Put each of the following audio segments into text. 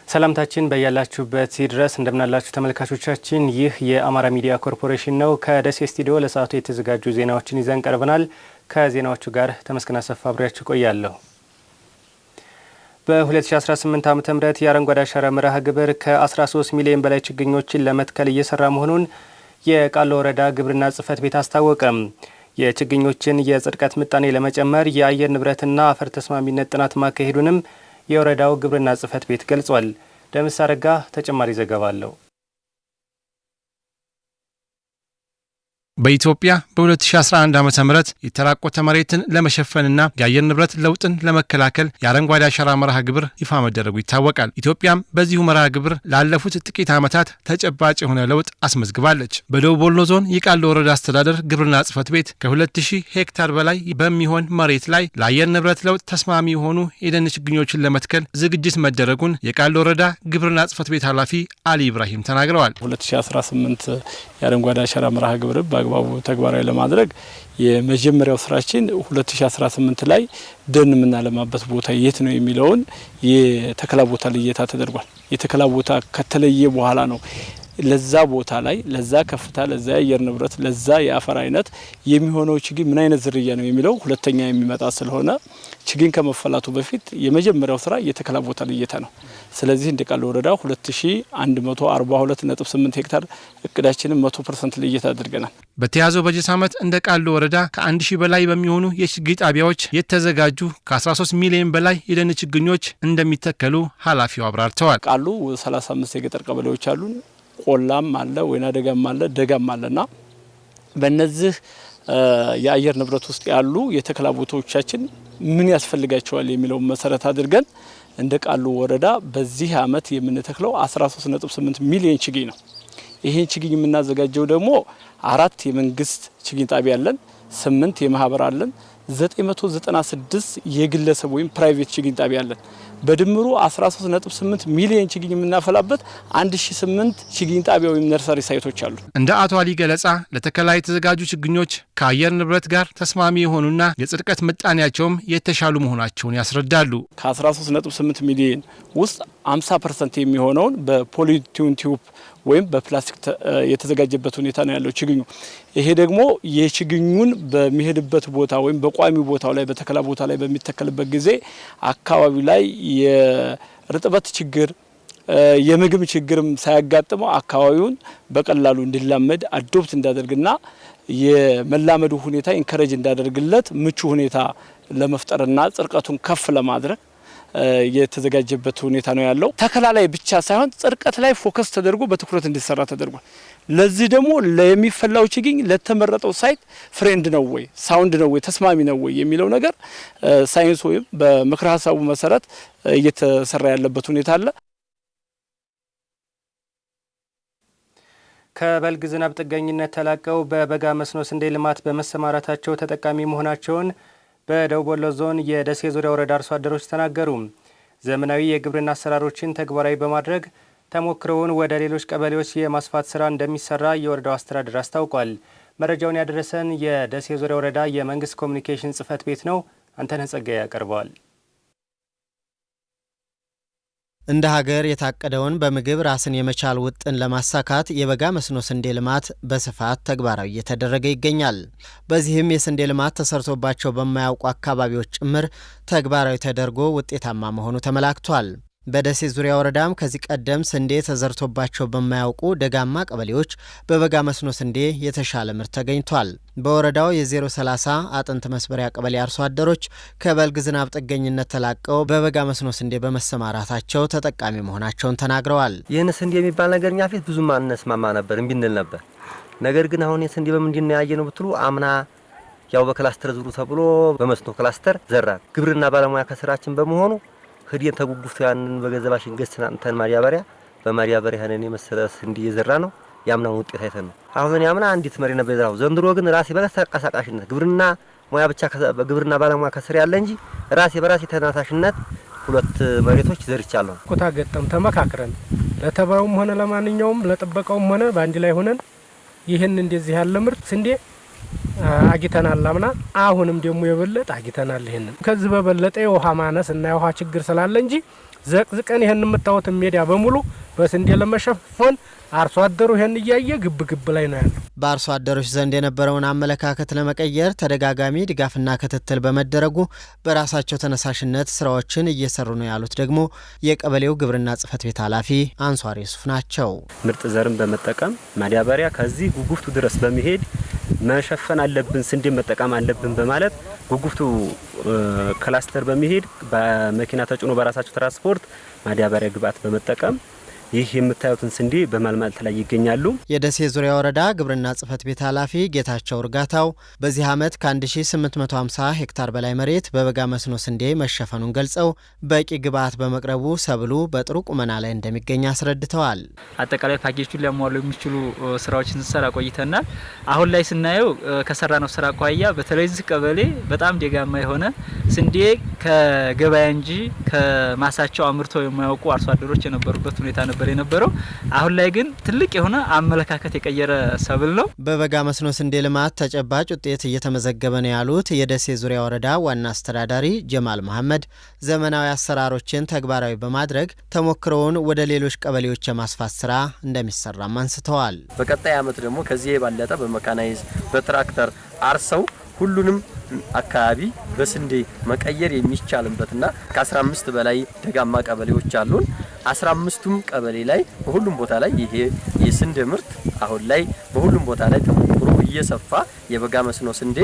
ሰላምታችን በያላችሁበት ይድረስ እንደምናላችሁ ተመልካቾቻችን ይህ የአማራ ሚዲያ ኮርፖሬሽን ነው ከደሴ ስቱዲዮ ለሰዓቱ የተዘጋጁ ዜናዎችን ይዘን ቀርበናል ከዜናዎቹ ጋር ተመስገን አሰፋ አብሬያችሁ ቆያለሁ በ2018 ዓ.ም የአረንጓዴ አሻራ መርሃ ግብር ከ13 ሚሊዮን በላይ ችግኞችን ለመትከል እየሰራ መሆኑን የቃሉ ወረዳ ግብርና ጽሕፈት ቤት አስታወቀም የችግኞችን የጽድቀት ምጣኔ ለመጨመር የአየር ንብረትና አፈር ተስማሚነት ጥናት ማካሄዱንም የወረዳው ግብርና ጽሕፈት ቤት ገልጿል። ደምስ አረጋ ተጨማሪ ዘገባ አለው። በኢትዮጵያ በ2011 ዓ.ም የተራቆተ መሬትን ለመሸፈንና የአየር ንብረት ለውጥን ለመከላከል የአረንጓዴ አሻራ መርሃ ግብር ይፋ መደረጉ ይታወቃል። ኢትዮጵያም በዚሁ መርሃ ግብር ላለፉት ጥቂት ዓመታት ተጨባጭ የሆነ ለውጥ አስመዝግባለች። በደቡብ ወሎ ዞን የቃሉ ወረዳ አስተዳደር ግብርና ጽሕፈት ቤት ከ2000 ሄክታር በላይ በሚሆን መሬት ላይ ለአየር ንብረት ለውጥ ተስማሚ የሆኑ የደን ችግኞችን ለመትከል ዝግጅት መደረጉን የቃሉ ወረዳ ግብርና ጽሕፈት ቤት ኃላፊ አሊ ኢብራሂም ተናግረዋል። 2018 የአረንጓዴ አሻራ መርሃ ግብር በአግባቡ ተግባራዊ ለማድረግ የመጀመሪያው ስራችን 2018 ላይ ደን የምናለማበት ቦታ የት ነው የሚለውን የተከላ ቦታ ልየታ ተደርጓል። የተከላ ቦታ ከተለየ በኋላ ነው ለዛ ቦታ ላይ ለዛ ከፍታ ለዛ የአየር ንብረት ለዛ የአፈር አይነት የሚሆነው ችግኝ ምን አይነት ዝርያ ነው የሚለው ሁለተኛ የሚመጣ ስለሆነ ችግኝ ከመፈላቱ በፊት የመጀመሪያው ስራ የተከላ ቦታ ልየታ ነው። ስለዚህ እንደ ቃሉ ወረዳ 2142.8 ሄክታር እቅዳችንን 100% ልየታ አድርገናል። በተያዘው በጀት ዓመት እንደ ቃሉ ወረዳ ከ1000 በላይ በሚሆኑ የችግኝ ጣቢያዎች የተዘጋጁ ከ13 ሚሊዮን በላይ የደን ችግኞች እንደሚተከሉ ኃላፊው አብራርተዋል። ቃሉ 35 የገጠር ቀበሌዎች አሉ። ቆላም አለ፣ ወይና ደጋም አለ፣ ደጋም አለና በእነዚህ የአየር ንብረት ውስጥ ያሉ የተከላ ቦታዎቻችን ምን ያስፈልጋቸዋል የሚለው መሰረት አድርገን እንደ ቃሉ ወረዳ በዚህ ዓመት የምንተክለው 13.8 ሚሊዮን ችግኝ ነው። ይሄን ችግኝ የምናዘጋጀው ደግሞ 4 የመንግስት ችግኝ ጣቢያ አለን፣ 8 የማህበር አለን፣ 996 የግለሰብ ወይም ፕራይቬት ችግኝ ጣቢያ አለን። በድምሩ 13.8 ሚሊዮን ችግኝ የምናፈላበት 1008 ችግኝ ጣቢያ ወይም ነርሰሪ ሳይቶች አሉ። እንደ አቶ አሊ ገለጻ ለተከላ የተዘጋጁ ችግኞች ከአየር ንብረት ጋር ተስማሚ የሆኑና የጽድቀት ምጣኔያቸውም የተሻሉ መሆናቸውን ያስረዳሉ። ከ13.8 ሚሊዮን ውስጥ 50% የሚሆነውን በፖሊቲዩን ቲዩብ ወይም በፕላስቲክ የተዘጋጀበት ሁኔታ ነው ያለው ችግኙ። ይሄ ደግሞ የችግኙን በሚሄድበት ቦታ ወይም በቋሚ ቦታው ላይ በተከላ ቦታ ላይ በሚተከልበት ጊዜ አካባቢው ላይ የርጥበት ችግር የምግብ ችግርም ሳያጋጥመው አካባቢውን በቀላሉ እንዲላመድ አዶፕት እንዳደርግና የመላመዱ ሁኔታ ኢንከሬጅ እንዳደርግለት ምቹ ሁኔታ ለመፍጠርና ጽድቀቱን ከፍ ለማድረግ የተዘጋጀበት ሁኔታ ነው ያለው። ተከላ ላይ ብቻ ሳይሆን ጽድቀት ላይ ፎከስ ተደርጎ በትኩረት እንዲሰራ ተደርጓል። ለዚህ ደግሞ ለሚፈላው ችግኝ ለተመረጠው ሳይት ፍሬንድ ነው ወይ ሳውንድ ነው ወይ ተስማሚ ነው ወይ የሚለው ነገር ሳይንስ ወይም በምክረ ሀሳቡ መሰረት እየተሰራ ያለበት ሁኔታ አለ። ከበልግ ዝናብ ጥገኝነት ተላቀው በበጋ መስኖ ስንዴ ልማት በመሰማራታቸው ተጠቃሚ መሆናቸውን በደቡብ ወሎ ዞን የደሴ ዙሪያ ወረዳ አርሶ አደሮች ተናገሩ። ዘመናዊ የግብርና አሰራሮችን ተግባራዊ በማድረግ ተሞክሮውን ወደ ሌሎች ቀበሌዎች የማስፋት ስራ እንደሚሰራ የወረዳው አስተዳደር አስታውቋል። መረጃውን ያደረሰን የደሴ ዙሪያ ወረዳ የመንግስት ኮሚኒኬሽን ጽሕፈት ቤት ነው። አንተነህ ጸጋዬ ያቀርበዋል። እንደ ሀገር የታቀደውን በምግብ ራስን የመቻል ውጥን ለማሳካት የበጋ መስኖ ስንዴ ልማት በስፋት ተግባራዊ እየተደረገ ይገኛል። በዚህም የስንዴ ልማት ተሰርቶባቸው በማያውቁ አካባቢዎች ጭምር ተግባራዊ ተደርጎ ውጤታማ መሆኑ ተመላክቷል። በደሴ ዙሪያ ወረዳም ከዚህ ቀደም ስንዴ ተዘርቶባቸው በማያውቁ ደጋማ ቀበሌዎች በበጋ መስኖ ስንዴ የተሻለ ምርት ተገኝቷል። በወረዳው የ030 አጥንት መስበሪያ ቀበሌ አርሶ አደሮች ከበልግ ዝናብ ጥገኝነት ተላቀው በበጋ መስኖ ስንዴ በመሰማራታቸው ተጠቃሚ መሆናቸውን ተናግረዋል። ይህን ስንዴ የሚባል ነገር እኛ ፊት ብዙም አንስማማ ነበር፣ እምቢ እንል ነበር። ነገር ግን አሁን የስንዴ በምንድን ነው ያየነው ብትሉ አምና ያው በክላስተር ዝሩ ተብሎ በመስኖ ክላስተር ዘራ። ግብርና ባለሙያ ከስራችን በመሆኑ ህዲን ተጉጉፍቱ ያንን በገንዘባችን ገዝተን አንተን ማዳበሪያ በማዳበሪያ ያንን የመሰለ ስንዴ እየዘራ ነው። ያምናውን ውጤት አይተን ነው። አሁን ያምና አንዲት መሬት ነበር የዘራው። ዘንድሮ ግን ራሴ በተንቀሳቃሽነት ግብርና ሙያ ብቻ በግብርና ባለሙያ ከስር ያለ እንጂ ራሴ በራሴ ተነሳሽነት 2 መሬቶች ዘርቻለሁ። ኩታ ገጠም ተመካክረን ለተባውም ሆነ ለማንኛውም ለጥበቃውም ሆነ ባንዲ ላይ ሆነን ይህን እንደዚህ ያለ ምርት ስንዴ አግኝተናል አምና። አሁንም ደግሞ የበለጠ አግኝተናል። ይሄንን ከዚህ በበለጠ የውሃ ማነስ እና የውሃ ችግር ስላለ እንጂ ዘቅዝቀን ይሄን የምታዩት ሜዳ በሙሉ በስንዴ ለመሸፈን አርሶ አደሩ ይሄን እያየ ግብ ግብ ላይ ነው ያለው። በአርሶ አደሮች ዘንድ የነበረውን አመለካከት ለመቀየር ተደጋጋሚ ድጋፍና ክትትል በመደረጉ በራሳቸው ተነሳሽነት ስራዎችን እየሰሩ ነው ያሉት ደግሞ የቀበሌው ግብርና ጽሕፈት ቤት ኃላፊ አንሷር ዩሱፍ ናቸው። ምርጥ ዘርን በመጠቀም ማዳበሪያ ከዚህ ጉጉፍቱ ድረስ በመሄድ መሸፈን አለብን፣ ስንዴ መጠቀም አለብን በማለት ጉጉፍቱ ክላስተር በመሄድ በመኪና ተጭኖ በራሳቸው ትራንስፖርት ማዳበሪያ ግብዓት በመጠቀም ይህ የምታዩትን ስንዴ በማልማት ላይ ይገኛሉ። የደሴ ዙሪያ ወረዳ ግብርና ጽሕፈት ቤት ኃላፊ ጌታቸው እርጋታው በዚህ ዓመት ከ1850 ሄክታር በላይ መሬት በበጋ መስኖ ስንዴ መሸፈኑን ገልጸው በቂ ግብዓት በመቅረቡ ሰብሉ በጥሩ ቁመና ላይ እንደሚገኝ አስረድተዋል። አጠቃላይ ፓኬጁን ሊያሟሉ የሚችሉ ስራዎችን ስንሰራ ቆይተናል። አሁን ላይ ስናየው ከሰራነው ስራ አኳያ በተለይ እዚህ ቀበሌ በጣም ደጋማ የሆነ ስንዴ ከገበያ እንጂ ከማሳቸው አምርተው የማያውቁ አርሶ አደሮች የነበሩበት ሁኔታ ነበር የነበረው። አሁን ላይ ግን ትልቅ የሆነ አመለካከት የቀየረ ሰብል ነው። በበጋ መስኖ ስንዴ ልማት ተጨባጭ ውጤት እየተመዘገበ ነው ያሉት የደሴ ዙሪያ ወረዳ ዋና አስተዳዳሪ ጀማል መሐመድ ዘመናዊ አሰራሮችን ተግባራዊ በማድረግ ተሞክሮውን ወደ ሌሎች ቀበሌዎች የማስፋት ስራ እንደሚሰራም አንስተዋል። በቀጣይ ዓመት ደግሞ ከዚህ የባለጠ በመካናይዝ በትራክተር አርሰው ሁሉንም አካባቢ በስንዴ መቀየር የሚቻልበትና ከ15 በላይ ደጋማ ቀበሌዎች አሉን። 15ቱም ቀበሌ ላይ በሁሉም ቦታ ላይ ይሄ የስንዴ ምርት አሁን ላይ በሁሉም ቦታ ላይ ተሞክሮ እየሰፋ የበጋ መስኖ ስንዴ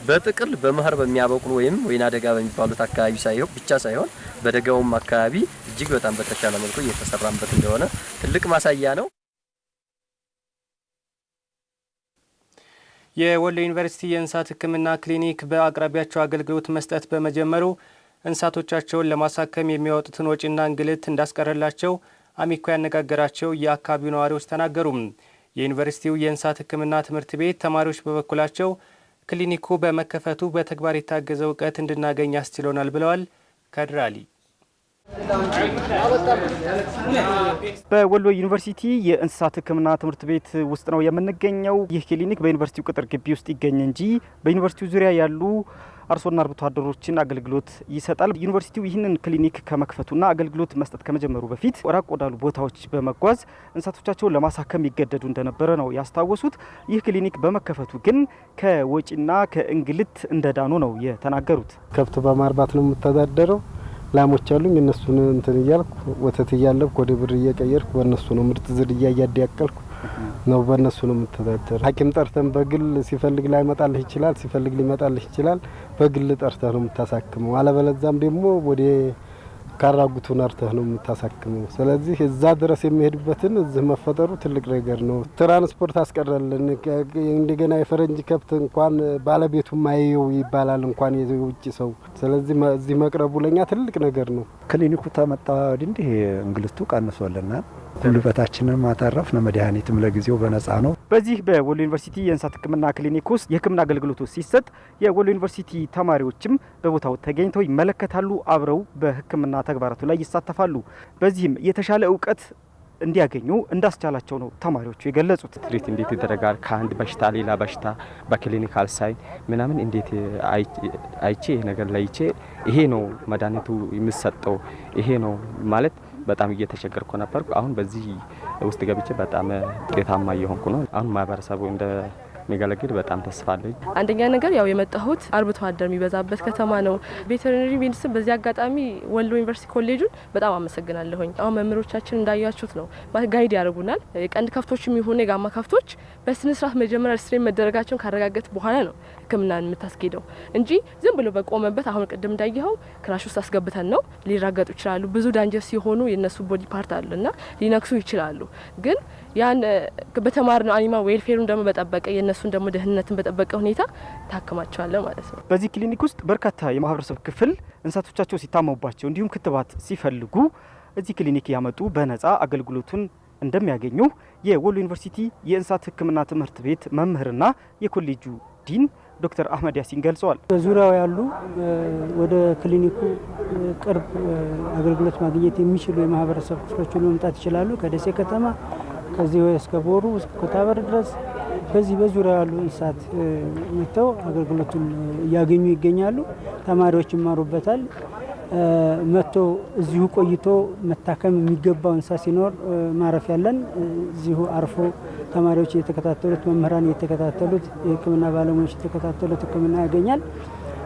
በጥቅል በመኸር በሚያበቅሉ ወይም ወይና ደጋ በሚባሉት አካባቢ ብቻ ሳይሆን በደጋውም አካባቢ እጅግ በጣም በተሻለ መልኩ እየተሰራበት እንደሆነ ትልቅ ማሳያ ነው። የወሎ ዩኒቨርሲቲ የእንስሳት ሕክምና ክሊኒክ በአቅራቢያቸው አገልግሎት መስጠት በመጀመሩ እንስሳቶቻቸውን ለማሳከም የሚያወጡትን ወጪና እንግልት እንዳስቀረላቸው አሚኮ ያነጋገራቸው የአካባቢው ነዋሪዎች ተናገሩ። የዩኒቨርሲቲው የእንስሳት ሕክምና ትምህርት ቤት ተማሪዎች በበኩላቸው ክሊኒኩ በመከፈቱ በተግባር የታገዘ እውቀት እንድናገኝ ያስችሎናል ብለዋል። ከድራሊ በወሎ ዩኒቨርሲቲ የእንስሳት ሕክምና ትምህርት ቤት ውስጥ ነው የምንገኘው። ይህ ክሊኒክ በዩኒቨርሲቲው ቅጥር ግቢ ውስጥ ይገኝ እንጂ በዩኒቨርሲቲው ዙሪያ ያሉ አርሶና አርብቶ አደሮችን አገልግሎት ይሰጣል። ዩኒቨርሲቲው ይህንን ክሊኒክ ከመክፈቱና አገልግሎት መስጠት ከመጀመሩ በፊት ራቅ ወዳሉ ቦታዎች በመጓዝ እንስሳቶቻቸውን ለማሳከም ይገደዱ እንደነበረ ነው ያስታወሱት። ይህ ክሊኒክ በመከፈቱ ግን ከወጪና ከእንግልት እንደዳኑ ነው የተናገሩት። ከብት በማርባት ነው የምተዳደረው። ላሞች አሉኝ። እነሱን እንትን እያልኩ ወተት እያለብኩ ወደ ብር እየቀየርኩ በእነሱ ነው ምርጥ ዝርያ እያዳቀልኩ ነው በእነሱ ነው የምተዳደረው። ሐኪም ጠርተን በግል ሲፈልግ ላይመጣልህ ይችላል፣ ሲፈልግ ሊመጣልህ ይችላል። በግል ጠርተህ ነው የምታሳክመው። አለበለዛም ደግሞ ወደ ካራጉቱን አርተህ ነው የምታሳክመው። ስለዚህ እዛ ድረስ የሚሄድበትን እዚህ መፈጠሩ ትልቅ ነገር ነው። ትራንስፖርት አስቀረልን። እንደገና የፈረንጅ ከብት እንኳን ባለቤቱ ማየው ይባላል እንኳን የውጭ ሰው። ስለዚህ እዚህ መቅረቡ ለኛ ትልቅ ነገር ነው። ክሊኒኩ ተመጣ እንዲህ እንግልቱ ቀንሶልናል። ጉልበታችንን ማታረፍ ነው። መድኃኒትም ለጊዜው በነጻ ነው። በዚህ በወሎ ዩኒቨርሲቲ የእንስሳት ሕክምና ክሊኒክ ውስጥ የሕክምና አገልግሎቱ ሲሰጥ የወሎ ዩኒቨርሲቲ ተማሪዎችም በቦታው ተገኝተው ይመለከታሉ። አብረው በሕክምና ተግባራቱ ላይ ይሳተፋሉ። በዚህም የተሻለ እውቀት እንዲያገኙ እንዳስቻላቸው ነው ተማሪዎቹ የገለጹት። ትሪት እንዴት ይደረጋል፣ ከአንድ በሽታ ሌላ በሽታ በክሊኒካል ሳይን ምናምን እንዴት አይቼ ይሄ ነገር ለይቼ ይሄ ነው መድኃኒቱ የሚሰጠው ይሄ ነው ማለት በጣም እየተቸገርኩ ነበርኩ። አሁን በዚህ ውስጥ ገብቼ በጣም ውጤታማ እየሆንኩ ነው። አሁን ማህበረሰቡ እንደሚገለግል በጣም ተስፋ አለኝ። አንደኛ ነገር ያው የመጣሁት አርብቶ አደር የሚበዛበት ከተማ ነው። ቬተሪነሪ ሜዲሲን በዚህ አጋጣሚ ወሎ ዩኒቨርሲቲ ኮሌጁን በጣም አመሰግናለሁኝ። አሁን መምህሮቻችን እንዳያችሁት ነው ጋይድ ያደርጉናል። የቀንድ ከፍቶችም ይሁን የጋማ ከፍቶች በስነ ስርዓት መጀመሪያ ስትሬን መደረጋቸውን ካረጋገጥ በኋላ ነው ሕክምናን የምታስኬደው እንጂ ዝም ብሎ በቆመበት አሁን ቅድም እንዳየኸው ክራሽ ውስጥ አስገብተን ነው። ሊራገጡ ይችላሉ። ብዙ ዳንጀር ሲሆኑ የነሱ ቦዲ ፓርት አሉና ሊነክሱ ይችላሉ። ግን ያን በተማርነው አኒማል ዌልፌሩን ደግሞ በጠበቀ የነሱን ደግሞ ደህንነትን በጠበቀ ሁኔታ ታከማቸዋለን ማለት ነው። በዚህ ክሊኒክ ውስጥ በርካታ የማህበረሰብ ክፍል እንስሳቶቻቸው ሲታመሙባቸው እንዲሁም ክትባት ሲፈልጉ እዚህ ክሊኒክ ያመጡ በነጻ አገልግሎቱን እንደሚያገኙ የወሎ ዩኒቨርሲቲ የእንስሳት ሕክምና ትምህርት ቤት መምህርና የኮሌጁ ዲን ዶክተር አህመድ ያሲን ገልጸዋል። በዙሪያው ያሉ ወደ ክሊኒኩ ቅርብ አገልግሎት ማግኘት የሚችሉ የማህበረሰብ ክፍሎች መምጣት ይችላሉ። ከደሴ ከተማ ከዚህ እስከ ቦሩ እስከ ኮታበር ድረስ በዚህ በዙሪያ ያሉ እንስሳት መጥተው አገልግሎቱን እያገኙ ይገኛሉ። ተማሪዎች ይማሩበታል። መጥቶ እዚሁ ቆይቶ መታከም የሚገባው እንስሳ ሲኖር ማረፍ ያለን እዚሁ አርፎ ተማሪዎች እየተከታተሉት፣ መምህራን እየተከታተሉት፣ የሕክምና ባለሙያዎች እየተከታተሉት ሕክምና ያገኛል።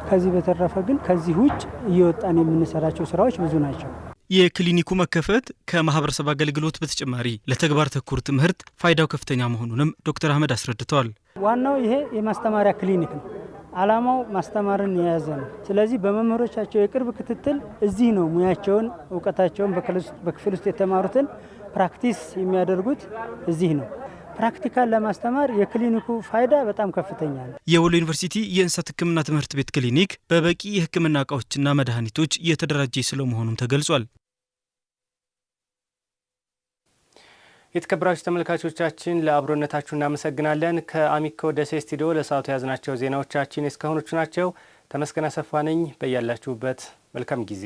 ከዚህ በተረፈ ግን ከዚህ ውጭ እየወጣን የምንሰራቸው ስራዎች ብዙ ናቸው። የክሊኒኩ መከፈት ከማህበረሰብ አገልግሎት በተጨማሪ ለተግባር ተኮር ትምህርት ፋይዳው ከፍተኛ መሆኑንም ዶክተር አህመድ አስረድተዋል። ዋናው ይሄ የማስተማሪያ ክሊኒክ ነው። ዓላማው ማስተማርን የያዘ ነው። ስለዚህ በመምህሮቻቸው የቅርብ ክትትል እዚህ ነው ሙያቸውን፣ እውቀታቸውን በክፍል ውስጥ የተማሩትን ፕራክቲስ የሚያደርጉት እዚህ ነው። ፕራክቲካል ለማስተማር የክሊኒኩ ፋይዳ በጣም ከፍተኛ ነው። የወሎ ዩኒቨርሲቲ የእንስሳት ሕክምና ትምህርት ቤት ክሊኒክ በበቂ የሕክምና እቃዎችና መድኃኒቶች እየተደራጀ ስለመሆኑም ተገልጿል። የተከበራችሁ ተመልካቾቻችን ለአብሮነታችሁ እናመሰግናለን። ከአሚኮ ደሴ ስቱዲዮ ለሰዓቱ የያዝናቸው ዜናዎቻችን እስካሁኖቹ ናቸው። ተመስገን አሰፋ ነኝ። በያላችሁበት መልካም ጊዜ